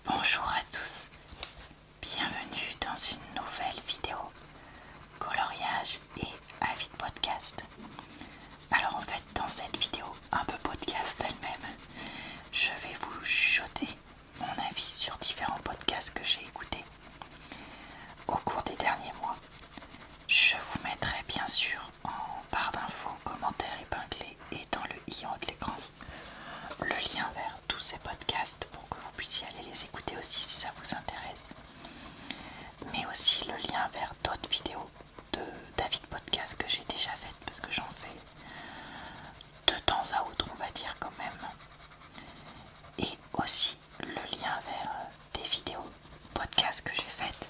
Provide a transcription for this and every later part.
Bonjour à tous, bienvenue dans une nouvelle vidéo coloriage et avis de podcast. Alors en fait dans cette vidéo un peu podcast elle-même, je vais vous chuchoter mon avis sur différents podcasts que j'ai écoutés au cours des derniers mois. Je vous mettrai bien sûr en barre d'infos, commentaires épinglés et dans le i en haut de l'écran le lien vers tous ces podcasts pour que vous puissiez aller les écouter aussi si ça vous intéresse, mais aussi le lien vers d'autres vidéos d'avis de podcast que j'ai déjà faites parce que j'en fais de temps à autre, on va dire quand même, et aussi le lien vers des vidéos podcasts que j'ai faites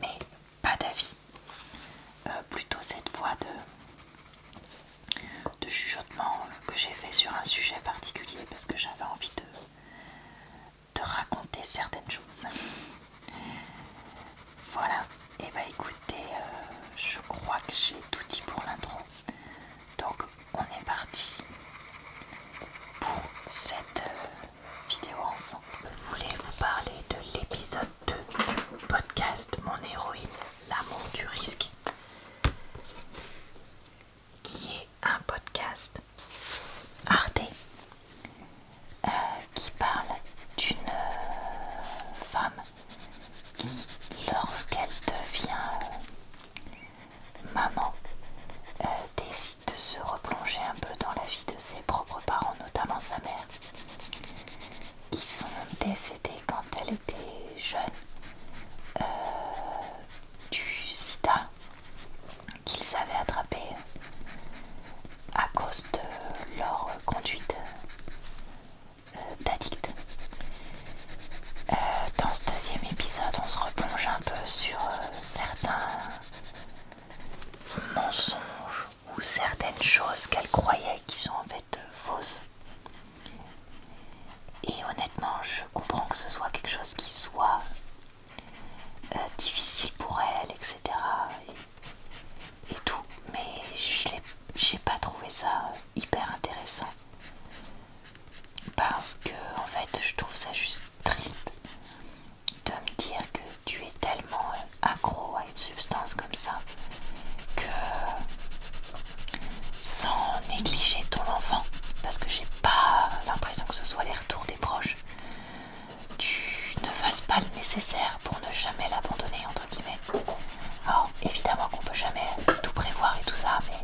mais pas d'avis, plutôt cette voix de chuchotement que j'ai fait sur un sujet particulier parce que j'avais envie de raconter certaines choses. Voilà, et bah écoutez, je crois que j'ai tout dit pour l'intro, donc on est parti pour cette vidéo ensemble. Je voulais vous parler de l'épisode 2 du podcast Mon héroïne, l'amour du risque, qui est un podcast Arte qui parle d'une femme qui, lorsqu'elle devient maman, décide de se replonger un peu dans la vie de ses propres parents, notamment sa mère, qui sont décédés quand elle était jeune du sida qu'ils avaient attrapé à cause de leur conduite d'addict. Dans ce deuxième épisode, on se replonge un peu sur certains mensonges ou certaines choses qu'elle croyait qui sont en fait fausses. Et honnêtement, je comprends que ce soit quelque chose qui soit difficile pour elle, etc. Et tout, mais j'ai pas trouvé ça hyper intéressant. Parce que en fait je trouve ça juste triste de me dire que tu es tellement accro à une substance comme ça que, sans négliger ton enfant, parce que j'ai pas l'impression que ce soit les retours des proches, tu ne fasses pas le nécessaire pour ne jamais l'abandonner entre guillemets. Alors évidemment qu'on peut jamais tout prévoir et tout ça, mais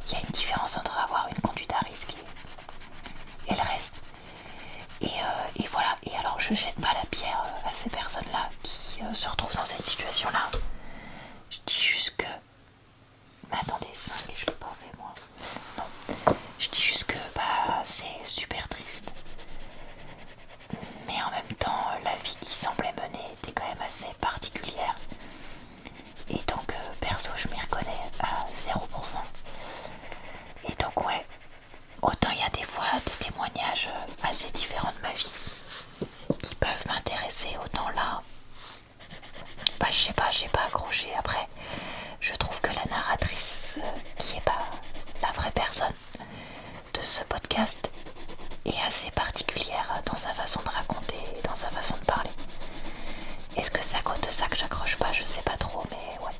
il y a une différence entre avoir une conduite à risque et le reste. Et voilà, et alors je jette pas la pierre à ces personnes-là qui se retrouvent dans cette situation-là. Je dis juste que... Mais attendez, 5 et je l'ai pas fait moi. Non. Je dis juste que c'est super triste. Mais en même temps, la vie qui semblait mener était quand même assez particulière. Et donc, perso, je m'y reconnais à 0%. Et donc, ouais, autant il y a des fois des témoignages assez différents de ma vie qui peuvent m'intéresser, autant là, je sais pas, j'ai pas accroché. Après, je trouve que la narratrice, qui est pas la vraie personne de ce podcast, est assez particulière dans sa façon de raconter, dans sa façon de parler. Est-ce que c'est à cause de ça que j'accroche pas? Je sais pas trop, mais ouais.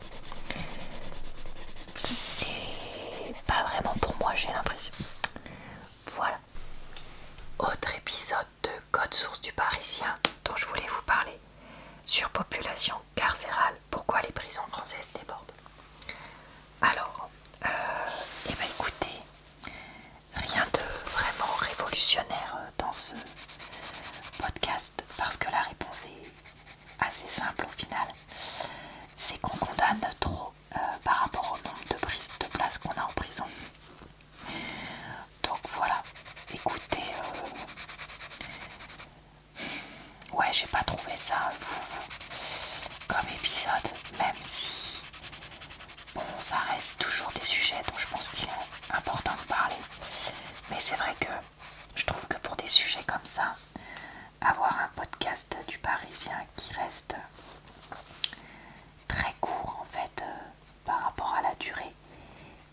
C'est pas vraiment pour moi, j'ai l'impression. Voilà. Autre épisode de Code Source du Parisien dont je voulais vous parler. Surpopulation carcérale, pourquoi les prisons françaises débordent. Alors, écoutez, rien de vraiment révolutionnaire dans ce podcast parce que la réponse est assez simple au final. C'est qu'on condamne trop par rapport au nombre de places qu'on a en prison. Donc voilà, écoutez, ouais, j'ai pas trouvé ça foufou comme épisode, même si bon, ça reste toujours des sujets dont je pense qu'il est important de parler. Mais c'est vrai que je trouve que pour des sujets comme ça, avoir un podcast du Parisien qui reste très court en fait par rapport à la durée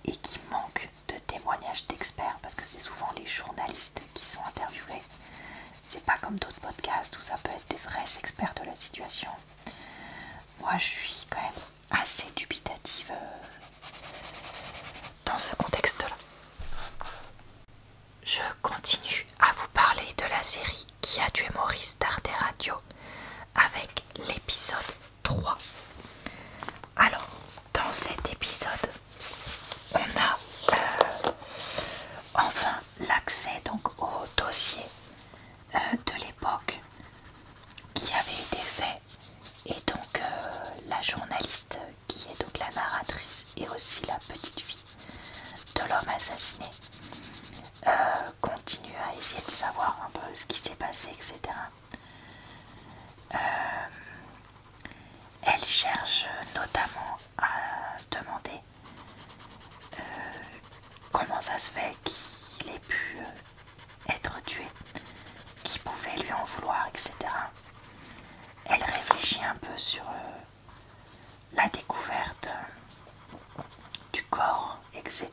et qui manque de témoignages d'experts, parce que c'est souvent les journalistes qui sont interviewés, c'est pas comme d'autres podcasts où ça peut être des humoriste d'Arte Radio avec l'épisode 3. Alors, dans cet épisode, on a enfin l'accès donc au dossier de l'époque qui avait été fait, et donc la journaliste qui est donc la narratrice et aussi la petite fille de l'homme assassiné continue à essayer de savoir un peu ce qui s'est passé, etc. Elle cherche notamment à se demander comment ça se fait qu'il ait pu être tué, qui pouvait lui en vouloir, etc. Elle réfléchit un peu sur la découverte du corps, etc.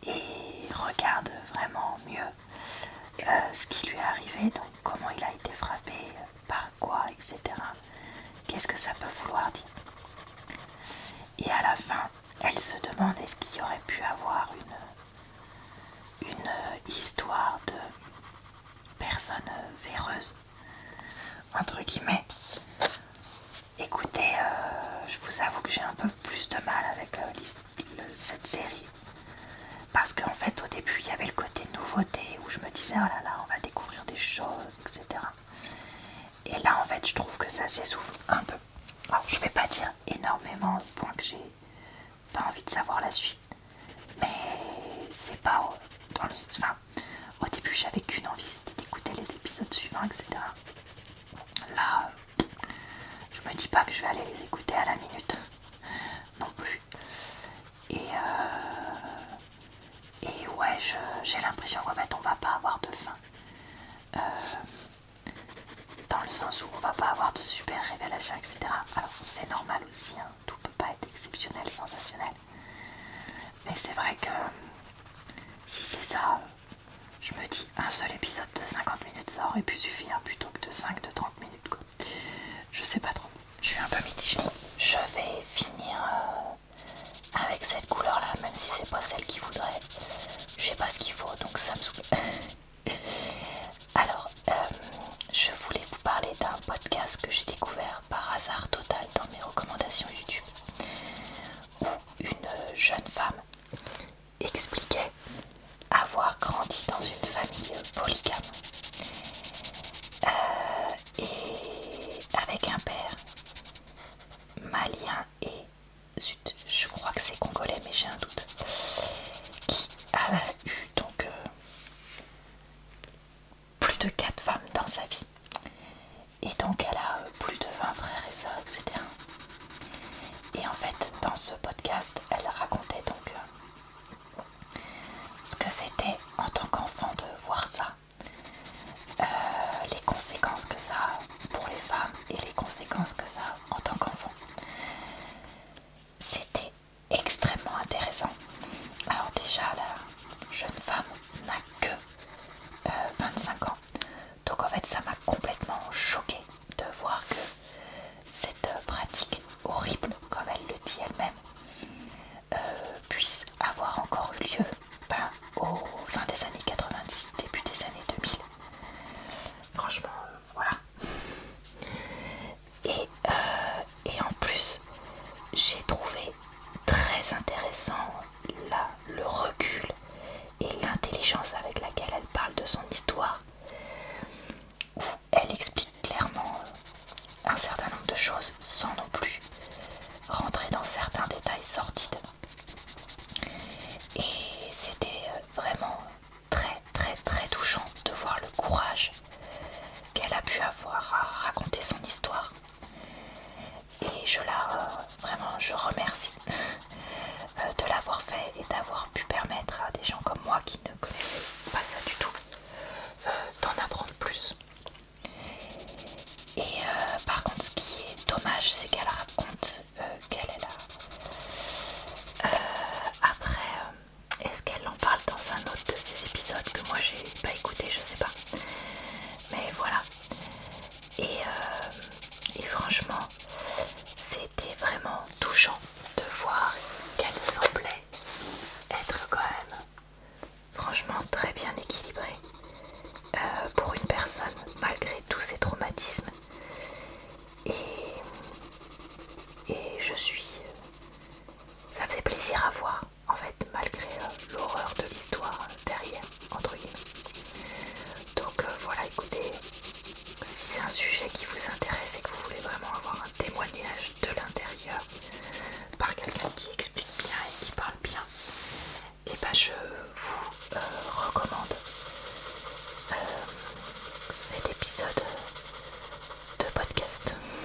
Et regarde vraiment mieux ce qui lui est arrivé, donc comment il a été frappé, par quoi, etc. Qu'est-ce que ça peut vouloir dire. Et à la fin, elle se demande est-ce qu'il y aurait pu avoir une histoire de personne véreuse, entre guillemets. Écoutez, je vous avoue que j'ai un peu plus de mal avec cette série. Parce qu'en fait, au début, il y avait le côté nouveauté où je me disais, oh là là, on va découvrir des choses, etc. Et là, en fait, je trouve que ça s'essouffle un peu. Alors, je vais pas dire énormément au point que j'ai pas envie de savoir la suite. Mais c'est pas dans le... Enfin, au début, j'avais qu'une envie, c'était d'écouter les épisodes suivants, etc. Là, je me dis pas que je vais aller les écouter à la minute non plus. Et ouais, j'ai l'impression qu'en fait on va pas avoir de fin. Dans le sens où on va pas avoir de super révélations, etc. Alors c'est normal aussi, hein, tout peut pas être exceptionnel, sensationnel. Mais c'est vrai que si c'est ça, je me dis un seul épisode de 50 minutes, ça aurait pu suffire plutôt que de 5 de 30 minutes quoi. Je sais pas trop, je suis un peu mitigée. Je vais finir avec cette couleur là, même si c'est pas celle qu'il voudrait. Je sais pas ce qu'il faut, donc ça me saoule. Alors, je voulais vous parler d'un podcast que j'ai découvert par hasard total dans mes recommandations YouTube, où une jeune femme expliquait avoir grandi dans une famille polygame et avec un père malien et zut, je crois que c'est congolais mais j'ai un doute, qui a eu donc plus de 4 femmes dans sa vie, et donc elle a plus de 20 frères et sœurs, etc. Et en fait dans ce podcast elle racontait donc ce que c'était en tant qu'enfant de voir ça, les conséquences que ça a pour les femmes et les conséquences que ça a en tant qu'enfant. C'était extrêmement intéressant. Alors déjà la jeune femme n'a que 25 ans, donc en fait ça m'a complètement choquée de voir que cette pratique horrible, comme elle le dit elle-même, puisse avoir encore eu lieu au fin des années 90, début des années 2000. Franchement, voilà. Et en plus, j'ai trouvé très intéressant le recul et l'intelligence avec laquelle elle parle de son histoire, où elle explique clairement un certain nombre de choses sans non plus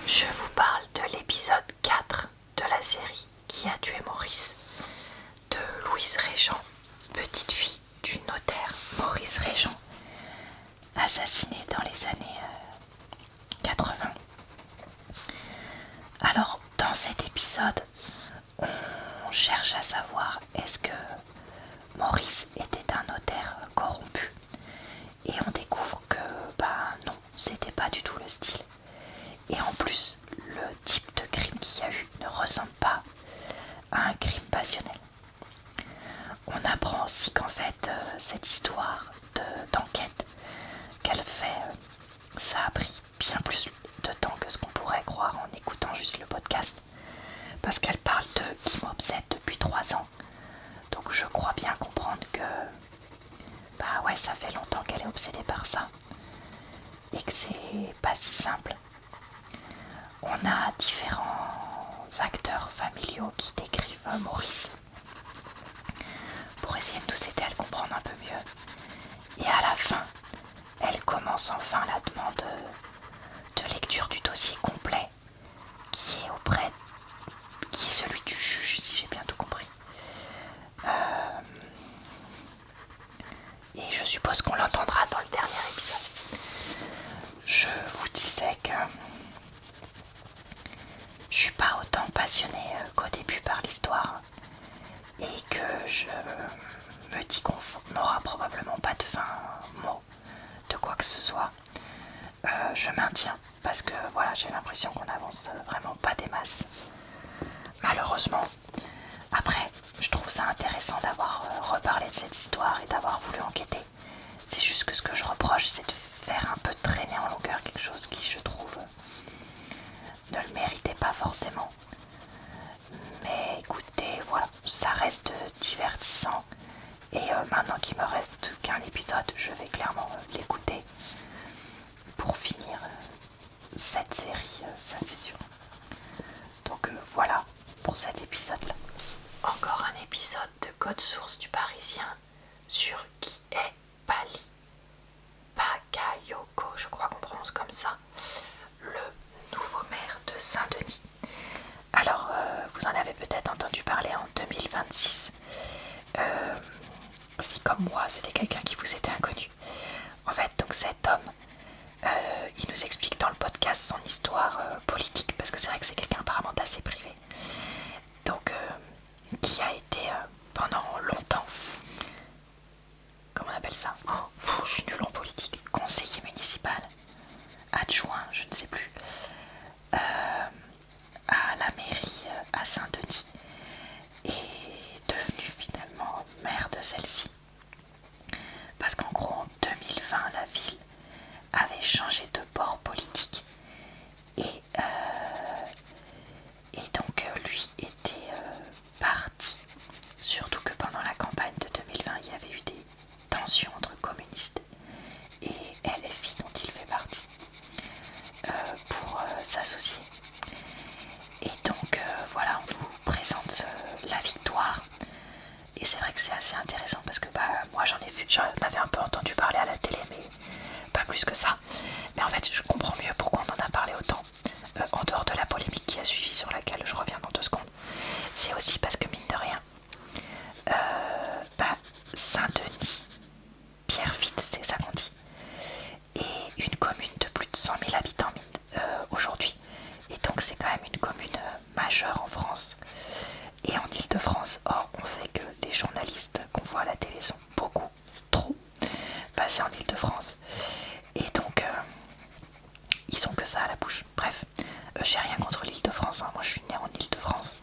Je vous parle de l'épisode 4 de la série Qui a tué Maurice de Louise Régent, petite fille du notaire Maurice Régent, assassiné dans les années 80. Alors, dans cet épisode, on cherche à savoir est-ce que Maurice était un notaire corrompu, et on découvre que non, c'était pas du tout le style. Et en plus, le type de crime qu'il y a eu ne ressemble pas à un crime passionnel. On apprend aussi qu'en fait, cette histoire d'enquête qu'elle fait, ça a pris bien plus de temps que ce qu'on pourrait croire en écoutant juste le podcast. Parce qu'elle parle de qui m'obsède depuis 3 ans. Donc je crois bien comprendre que ouais, ça fait longtemps qu'elle est obsédée par ça. Et que c'est pas si simple. On a différents acteurs familiaux qui décrivent Maurice pour essayer de nous aider à le comprendre un peu mieux. Et à la fin, elle commence enfin la demande de lecture du dossier complet qui est celui du juge, si j'ai bien tout compris. Et je suppose qu'on l'entendra dans le dernier épisode. Je vous disais que je suis pas autant passionnée qu'au début par l'histoire et que je me dis qu'on n'aura probablement pas de fin mot de quoi que ce soit. Je maintiens parce que voilà, j'ai l'impression qu'on avance vraiment pas des masses, malheureusement. Après, je trouve ça intéressant d'avoir reparlé de cette histoire et d'avoir voulu enquêter. C'est juste que ce que je reproche, c'est de faire un peu traîner en longueur quelque chose qui, je trouve, ne le méritait pas forcément. Mais écoutez, voilà, ça reste divertissant. Et maintenant qu'il me reste qu'un épisode, je vais clairement l'écouter pour finir cette série, ça c'est sûr. Donc voilà pour cet épisode-là. Encore un épisode de Code Source du Parisien sur qui est Pali Bagayoko, je crois qu'on prononce comme ça, le nouveau maire de Saint-Denis. Alors, vous en avez peut-être entendu parler en 2026. Si comme moi, c'était quelqu'un qui vous était inconnu. En fait, donc cet homme, il nous explique dans le podcast son histoire politique, parce que c'est vrai que c'est quelqu'un apparemment d'assez privé. Donc, qui a été pendant longtemps, comment on appelle ça, je suis nul en politique, conseiller municipal, adjoint, je ne sais plus, à la mairie à Saint-Denis, est devenu finalement maire de celle-ci. Parce qu'en gros, en 2020, la ville avait changé de bord politique et donc lui était parti. Surtout que pendant la campagne de 2020, il y avait eu des tensions entre communistes et LFI, dont il fait partie, pour s'associer. Et donc voilà, on nous présente la victoire. Et c'est vrai que c'est assez intéressant parce que moi j'en avais un peu entendu parler à la télé, mais pas plus que ça. Mais en fait, je comprends mieux pourquoi on en a parlé autant, en dehors de la polémique qui a suivi, sur laquelle je reviens dans 2 secondes. C'est aussi parce que, mine de rien, Saint-Denis, Pierrefitte, c'est ça qu'on dit, est une commune de plus de 100 000 habitants aujourd'hui. Et donc c'est quand même une commune majeure en France et en Île-de-France. Or, on sait que les journalistes qu'on voit à la télé sont beaucoup trop basés en Île-de-France. Et donc, ils ont que ça à la bouche. Bref, j'ai rien contre l'Île-de-France, hein. Moi je suis née en Île-de-France.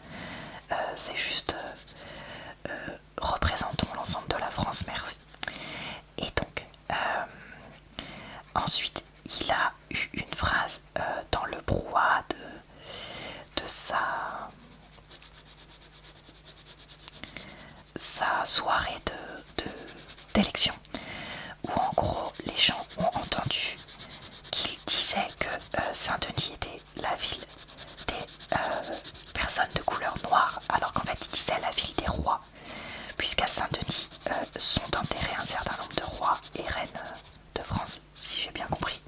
C'est juste... représentons l'ensemble de la France, merci. Et donc, ensuite, il a eu une phrase dans le brouhaha de sa soirée d'élection, où en gros les gens ont entendu qu'il disait que Saint-Denis était la ville des personnes de couleur noire, alors qu'en fait il disait la ville des rois, puisqu'à Saint-Denis sont enterrés un certain nombre de rois et reines de France, si j'ai bien compris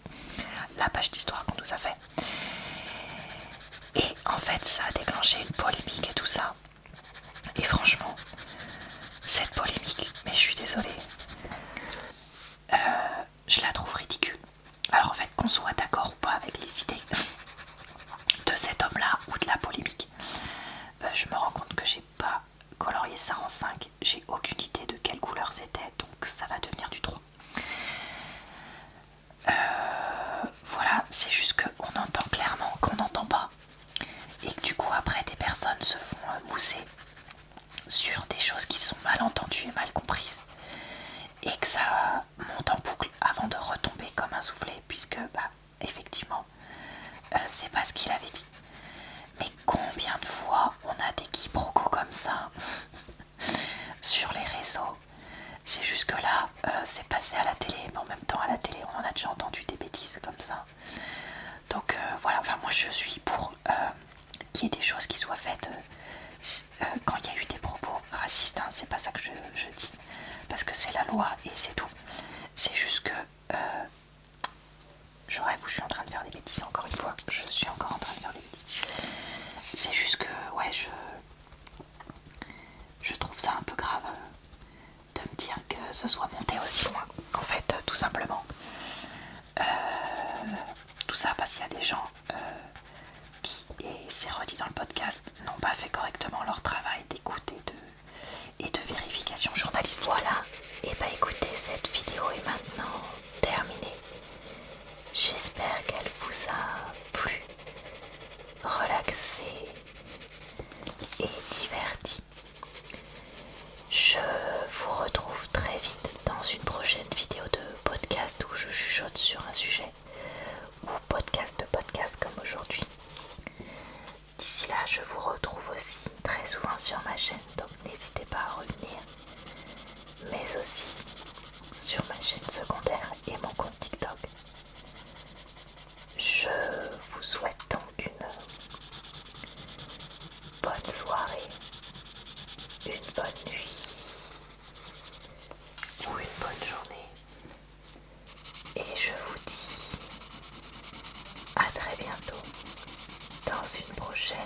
la page d'histoire qu'on nous a fait. Et en fait ça a déclenché une polémique et tout ça. Et franchement, cette polémique, mais je suis désolée, je la trouve ridicule. Alors en fait, qu'on soit d'accord ou pas avec les idées de cet homme-là ou de la polémique, je me rends compte que j'ai pas colorié ça en 5. J'ai aucune idée de quelle couleur c'était, donc ça va devenir du 3. Voilà, c'est juste qu'on entend clairement qu'on n'entend pas. Et que du coup après des personnes se font mousser sur des choses qui sont mal entendues et mal comprises. Et que ça monte en boucle avant de retomber comme un soufflé, puisque effectivement c'est pas ce qu'il avait dit. Mais combien de fois on a des quiproquos comme ça sur les réseaux? C'est juste que là c'est passé à la télé, mais en même temps à la télé on en a déjà entendu des bêtises comme ça. Donc voilà, enfin moi je suis pour qu'il y ait des choses qui soient faites quand il y a eu des propos racistes, hein, c'est pas ça que je dis, parce que c'est la loi et c'est tout. C'est juste que je rêve où je suis en train de faire des bêtises encore une fois, je suis encore en train de faire des bêtises. C'est juste que ouais, je trouve ça un peu grave de me dire que ce soit monté aussi loin, en fait, tout simplement. Tout ça parce qu'il y a des gens qui, et c'est redit dans le podcast, n'ont pas fait correctement leur travail d'écoute et de vérification journalistique. Voilà, et écoutez, cette vidéo est maintenant terminée. J'espère qu'elle vous a plu, relaxé et diverti. Je vous retrouve très vite dans une prochaine vidéo de podcast où je chuchote sur un sujet, ou podcast comme aujourd'hui. D'ici là, je vous retrouve aussi très souvent sur ma chaîne, donc n'hésitez pas à revenir, mais aussi sur ma chaîne secondaire et mon compte TikTok. Je vous souhaite donc une bonne soirée, une bonne nuit ou une bonne journée, et je vous dis à très bientôt dans une prochaine